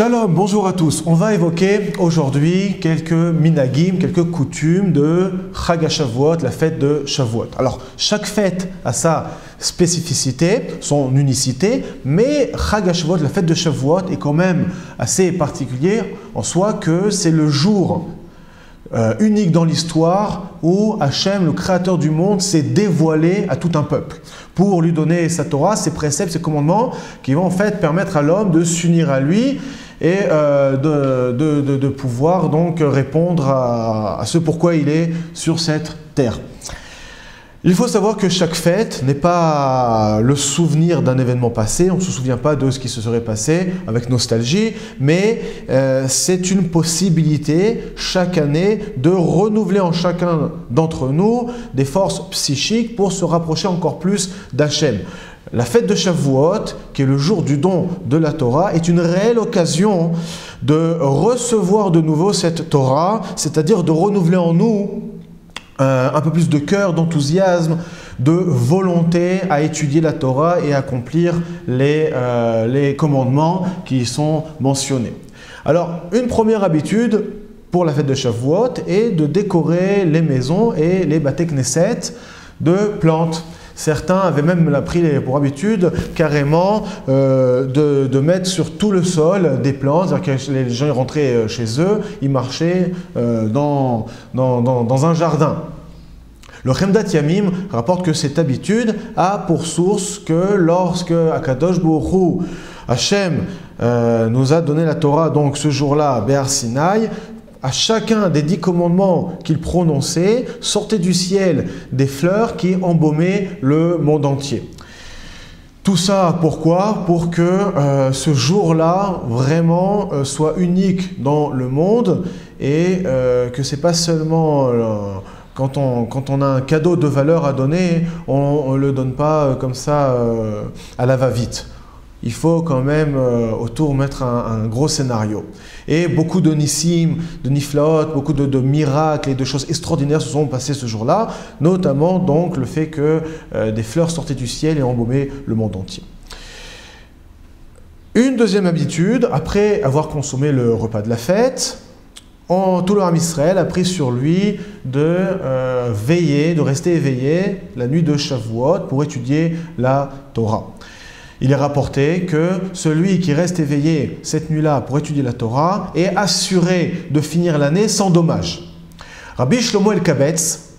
Shalom, bonjour à tous. On va évoquer aujourd'hui quelques minagim, quelques coutumes de Chag HaShavuot, la fête de Shavuot. Alors, chaque fête a sa spécificité, son unicité, mais Chag HaShavuot, la fête de Shavuot, est quand même assez particulière en soi que c'est le jour unique dans l'histoire où Hachem, le créateur du monde, s'est dévoilé à tout un peuple pour lui donner sa Torah, ses préceptes, ses commandements qui vont en fait permettre à l'homme de s'unir à lui et de pouvoir donc répondre à ce pourquoi il est sur cette terre. Il faut savoir que chaque fête n'est pas le souvenir d'un événement passé, on ne se souvient pas de ce qui se serait passé avec nostalgie, mais c'est une possibilité chaque année de renouveler en chacun d'entre nous des forces psychiques pour se rapprocher encore plus d'Hachem. La fête de Shavuot, qui est le jour du don de la Torah, est une réelle occasion de recevoir de nouveau cette Torah, c'est-à-dire de renouveler en nous un peu plus de cœur, d'enthousiasme, de volonté à étudier la Torah et à accomplir les commandements qui y sont mentionnés. Alors, une première habitude pour la fête de Shavuot est de décorer les maisons et les Bate Knesset de plantes. Certains avaient même pris pour habitude carrément de mettre sur tout le sol des plantes, c'est-à-dire que les gens rentraient chez eux, ils marchaient dans un jardin. Le Chemdat Yamim rapporte que cette habitude a pour source que lorsque Akadosh Baruch Hu, Hachem, nous a donné la Torah, donc ce jour-là, à Béar Sinaï, à chacun des 10 commandements qu'il prononçait, sortaient du ciel des fleurs qui embaumaient le monde entier. Tout ça, pourquoi? Pour que ce jour-là, vraiment, soit unique dans le monde et que ce n'est pas seulement... Quand on a un cadeau de valeur à donner, on ne le donne pas comme ça à la va-vite. Il faut quand même autour mettre un gros scénario. Et beaucoup de nissim, de niflaot, beaucoup de miracles et de choses extraordinaires se sont passées ce jour-là, notamment donc le fait que des fleurs sortaient du ciel et embaumaient le monde entier. Une deuxième habitude, après avoir consommé le repas de la fête, tout le Ham Israël a pris sur lui de veiller, de rester éveillé la nuit de Shavuot pour étudier la Torah. Il est rapporté que celui qui reste éveillé cette nuit-là pour étudier la Torah est assuré de finir l'année sans dommage. Rabbi Shlomo Elkabetz,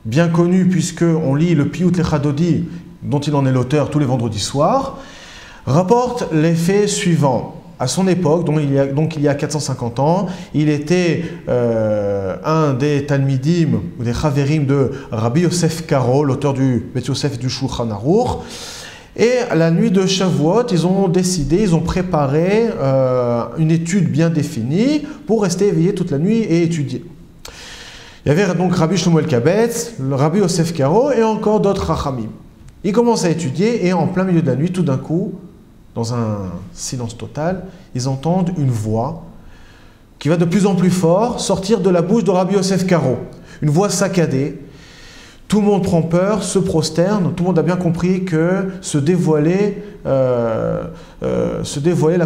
bien connu puisqu'on lit le Piyut Lechadodi, dont il en est l'auteur tous les vendredis soirs, rapporte les faits suivants. À son époque, donc il y a 450 ans, il était un des Talmidim ou des Chaverim de Rabbi Yosef Karo, l'auteur du Bet Yosef et du Shulchan Aruch. Et à la nuit de Shavuot, ils ont préparé une étude bien définie pour rester éveillés toute la nuit et étudier. Il y avait donc Rabbi Shlomo Elkabetz, le Rabbi Yosef Karo et encore d'autres Chachamim. Ils commencent à étudier et en plein milieu de la nuit, tout d'un coup, dans un silence total, ils entendent une voix qui va de plus en plus fort sortir de la bouche de Rabbi Yosef Karo. Une voix saccadée. Tout le monde prend peur, se prosterne, tout le monde a bien compris que se dévoilait la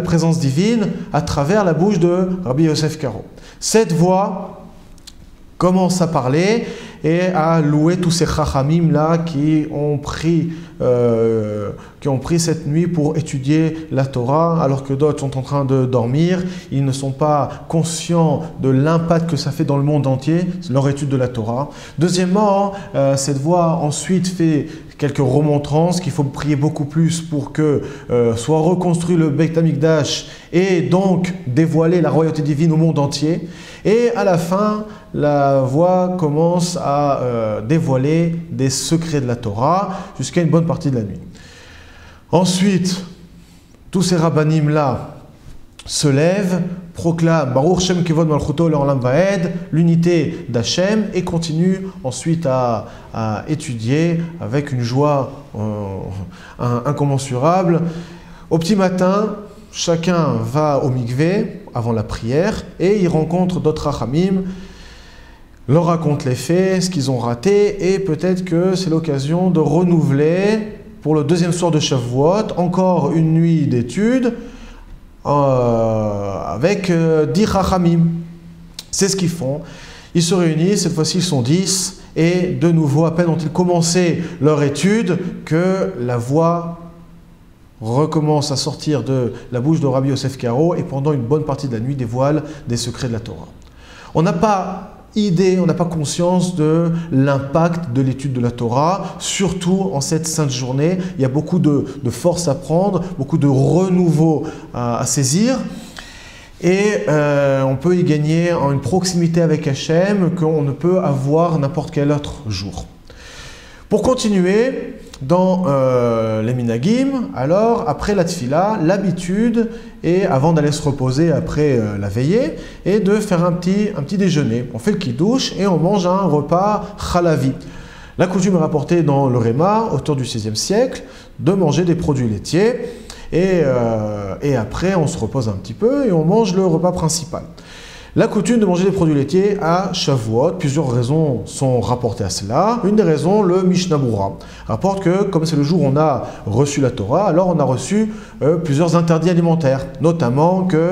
présence divine à travers la bouche de Rabbi Yosef Karo. Cette voix commence à parler et à louer tous ces chachamim là qui ont pris cette nuit pour étudier la Torah alors que d'autres sont en train de dormir. Ils ne sont pas conscients de l'impact que ça fait dans le monde entier, leur étude de la Torah. Deuxièmement, cette voix ensuite fait quelques remontrances qu'il faut prier beaucoup plus pour que soit reconstruit le Beit Hamikdash et donc dévoiler la royauté divine au monde entier. Et à la fin, la voix commence à dévoiler des secrets de la Torah jusqu'à une bonne partie de la nuit. Ensuite, tous ces rabbanim-là se lèvent, proclament Baruch Shem Kevod Malchuto Le'olam Vaed, l'unité d'Hachem, et continuent ensuite à étudier avec une joie incommensurable. Au petit matin, chacun va au mikvé avant la prière et il rencontre d'autres rachamim, leur raconte les faits, ce qu'ils ont raté, et peut-être que c'est l'occasion de renouveler pour le deuxième soir de Shavuot encore une nuit d'études avec 10 Chachamim. C'est ce qu'ils font. Ils se réunissent, cette fois-ci ils sont 10, et de nouveau, à peine ont-ils commencé leur étude, que la voix recommence à sortir de la bouche de Rabbi Yosef Karo, et pendant une bonne partie de la nuit dévoile des secrets de la Torah. On n'a pas idée, on n'a pas conscience de l'impact de l'étude de la Torah, surtout en cette sainte journée. Il y a beaucoup de force à prendre, beaucoup de renouveau à saisir. Et on peut y gagner en une proximité avec Hachem qu'on ne peut avoir n'importe quel autre jour. Pour continuer, dans les minagim, alors après la tfila, l'habitude est, avant d'aller se reposer après la veillée, est de faire un petit déjeuner. On fait le kiddush et on mange un repas chalavi. La coutume est rapportée dans le Réma, autour du XVIe siècle, de manger des produits laitiers. Et après, on se repose un petit peu et on mange le repas principal. La coutume de manger des produits laitiers à Shavuot, plusieurs raisons sont rapportées à cela. Une des raisons, le Mishnah Berurah rapporte que comme c'est le jour où on a reçu la Torah, alors on a reçu plusieurs interdits alimentaires, notamment que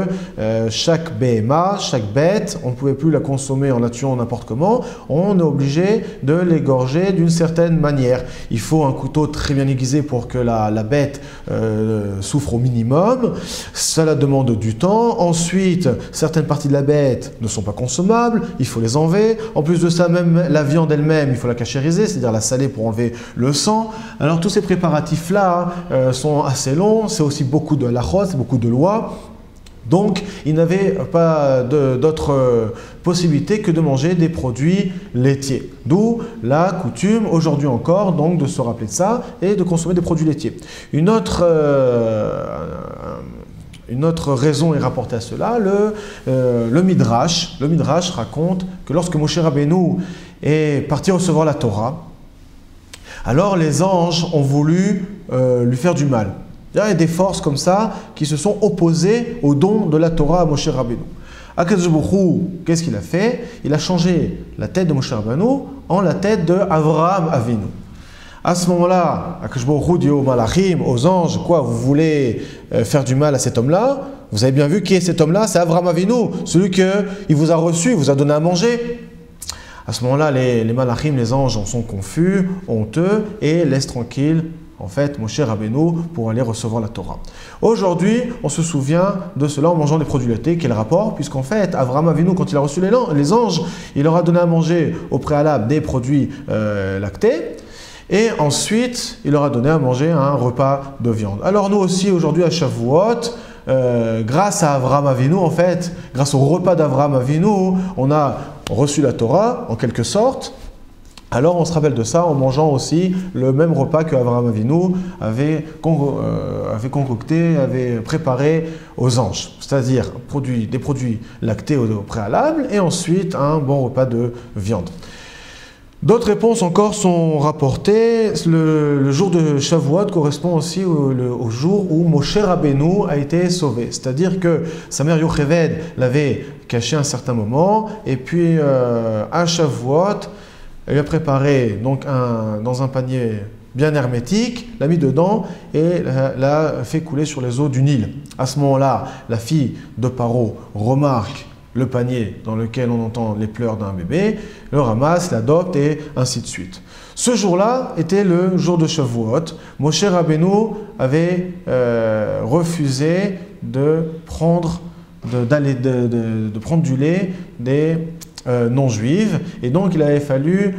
chaque BMA, chaque bête, on ne pouvait plus la consommer en la tuant n'importe comment, on est obligé de l'égorger d'une certaine manière. Il faut un couteau très bien aiguisé pour que la bête souffre au minimum, cela demande du temps. Ensuite, certaines parties de la bête ne sont pas consommables, il faut les enlever. En plus de ça, même la viande elle-même, il faut la cachériser, c'est-à-dire la saler pour enlever le sang. Alors tous ces préparatifs-là sont assez longs, c'est aussi beaucoup de halachot, c'est beaucoup de lois. Donc, il n'avait pas d'autre possibilité que de manger des produits laitiers. D'où la coutume, aujourd'hui encore, donc, de se rappeler de ça et de consommer des produits laitiers. Une autre raison est rapportée à cela, le Midrash. Le Midrash raconte que lorsque Moshe Rabbeinu est parti recevoir la Torah, alors les anges ont voulu lui faire du mal. Il y a des forces comme ça qui se sont opposées au don de la Torah à Moshe Rabbeinu. Akadosh Baruch Hu, qu'est-ce qu'il a fait? Il a changé la tête de Moshe Rabbeinu en la tête de Avraham Avinu. À ce moment-là, Akadosh Baruch Hu dit aux malachim, aux anges, quoi, vous voulez faire du mal à cet homme-là? Vous avez bien vu qui est cet homme-là? C'est Avraham Avinu, celui qui vous a reçu, vous a donné à manger. À ce moment-là, les malachim, les anges en sont confus, honteux et laissent tranquille en fait Moshe Rabbeinu pour aller recevoir la Torah. Aujourd'hui, on se souvient de cela en mangeant des produits laitiers. Quel rapport? Puisqu'en fait, Avraham Avinu, quand il a reçu les anges, il leur a donné à manger au préalable des produits lactés. Et ensuite, il leur a donné à manger un repas de viande. Alors nous aussi, aujourd'hui à Shavuot, grâce à Avraham Avinu, en fait, grâce au repas d'Avraham Avinu, on a reçu la Torah, en quelque sorte. Alors on se rappelle de ça en mangeant aussi le même repas que Avraham Avinu avait concocté, avait préparé aux anges. C'est-à-dire des produits lactés au préalable et ensuite un bon repas de viande. D'autres réponses encore sont rapportées. Le jour de Shavuot correspond aussi au jour où Moshe Rabbeinu a été sauvé. C'est-à-dire que sa mère Yocheved l'avait caché un certain moment et puis à Shavuot, elle lui a préparé donc dans un panier bien hermétique, l'a mis dedans et l'a fait couler sur les eaux du Nil. À ce moment-là, la fille de Paro remarque le panier dans lequel on entend les pleurs d'un bébé, le ramasse, l'adopte et ainsi de suite. Ce jour-là était le jour de Shavuot. Moshe Rabbeinu avait refusé de prendre du lait des non-juives et donc il avait fallu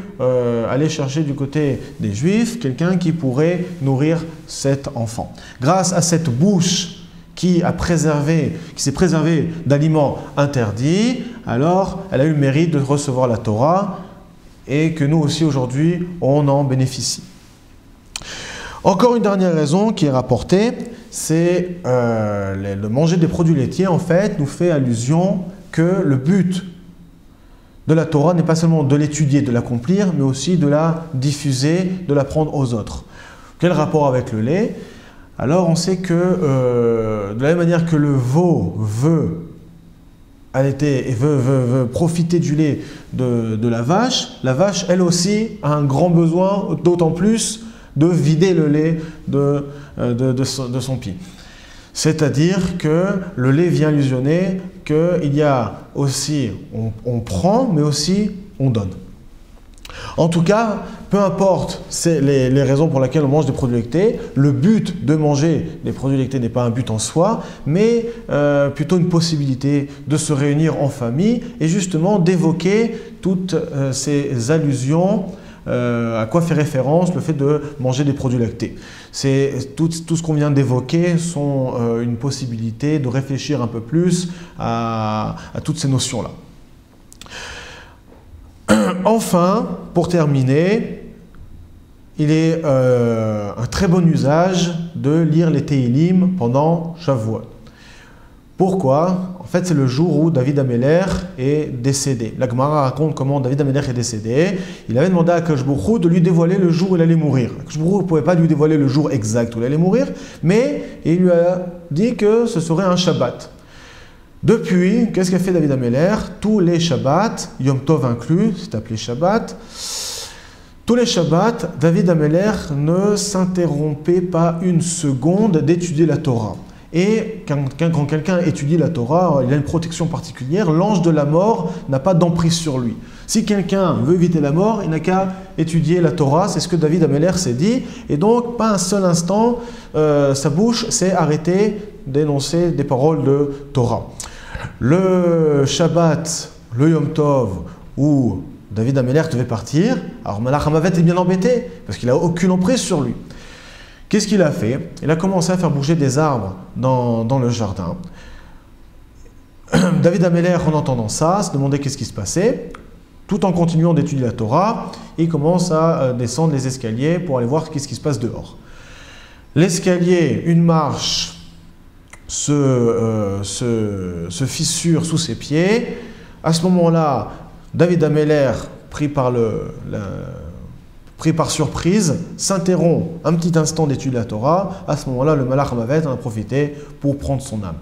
aller chercher du côté des juifs quelqu'un qui pourrait nourrir cet enfant. Grâce à cette bouche qui s'est préservée d'aliments interdits, alors elle a eu le mérite de recevoir la Torah et que nous aussi aujourd'hui on en bénéficie. Encore une dernière raison qui est rapportée, c'est le manger des produits laitiers en fait nous fait allusion que le but de la Torah n'est pas seulement de l'étudier, de l'accomplir, mais aussi de la diffuser, de l'apprendre aux autres. Quel rapport avec le lait? Alors on sait que de la même manière que le veau veut allaiter et veut profiter du lait de la vache elle aussi a un grand besoin, d'autant plus, de vider le lait de son pied. C'est-à-dire que le lait vient allusionner qu'il y a aussi, on prend, mais aussi on donne. En tout cas, peu importe les raisons pour lesquelles on mange des produits lactés, le but de manger des produits lactés n'est pas un but en soi, mais plutôt une possibilité de se réunir en famille et justement d'évoquer toutes ces allusions à quoi fait référence le fait de manger des produits lactés. Tout ce qu'on vient d'évoquer sont une possibilité de réfléchir un peu plus à toutes ces notions-là. Enfin, pour terminer, il est un très bon usage de lire les Tehillim pendant Shavuot. Pourquoi? En fait, c'est le jour où David Améler est décédé. La Gemara raconte comment David Améler est décédé. Il avait demandé à Akadosh Baruch Hu de lui dévoiler le jour où il allait mourir. Akadosh Baruch Hu ne pouvait pas lui dévoiler le jour exact où il allait mourir, mais il lui a dit que ce serait un Shabbat. Depuis, qu'est-ce qu'a fait David Améler? Tous les Shabbats, Yom Tov inclus, c'est appelé Shabbat, tous les Shabbats, David Améler ne s'interrompait pas une seconde d'étudier la Torah. Et quand quelqu'un étudie la Torah, il a une protection particulière, l'ange de la mort n'a pas d'emprise sur lui. Si quelqu'un veut éviter la mort, il n'a qu'à étudier la Torah, c'est ce que David Améler s'est dit, et donc pas un seul instant, sa bouche s'est arrêtée d'énoncer des paroles de Torah. Le Shabbat, le Yom Tov, où David Améler devait partir, alors Malach Hamavet est bien embêté, parce qu'il n'a aucune emprise sur lui. Qu'est-ce qu'il a fait? Il a commencé à faire bouger des arbres dans le jardin. David Améler, en entendant ça, se demandait qu'est-ce qui se passait. Tout en continuant d'étudier la Torah, il commence à descendre les escaliers pour aller voir qu'est-ce qui se passe dehors. L'escalier, une marche, se fissure sous ses pieds. À ce moment-là, David Améler, pris par surprise, s'interrompt un petit instant d'étude de la Torah. À ce moment-là, le Malach Hamavet en a profité pour prendre son âme.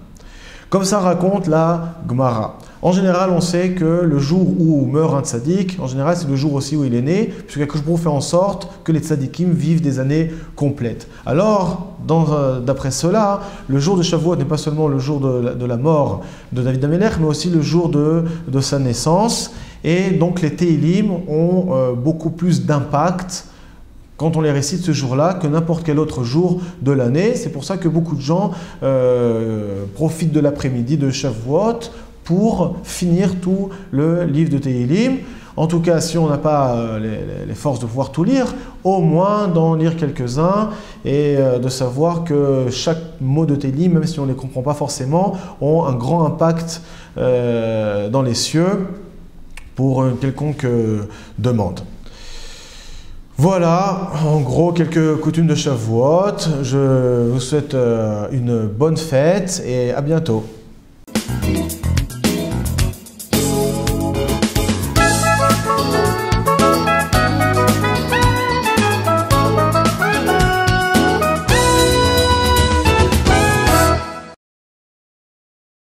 Comme ça raconte la Gemara. En général, on sait que le jour où meurt un tzaddik, en général, c'est le jour aussi où il est né, puisque Akadosh Baruch Hu fait en sorte que les tzaddikim vivent des années complètes. Alors, d'après cela, le jour de Shavuot n'est pas seulement le jour de la mort de David Améler, mais aussi le jour de sa naissance. Et donc, les Tehillim ont beaucoup plus d'impact quand on les récite ce jour-là que n'importe quel autre jour de l'année. C'est pour ça que beaucoup de gens profitent de l'après-midi de Shavuot pour finir tout le livre de Tehillim. En tout cas, si on n'a pas les forces de pouvoir tout lire, au moins d'en lire quelques-uns et de savoir que chaque mot de Tehillim, même si on ne les comprend pas forcément, ont un grand impact dans les cieux pour une quelconque demande. Voilà, en gros, quelques coutumes de Shavuot. Je vous souhaite une bonne fête et à bientôt.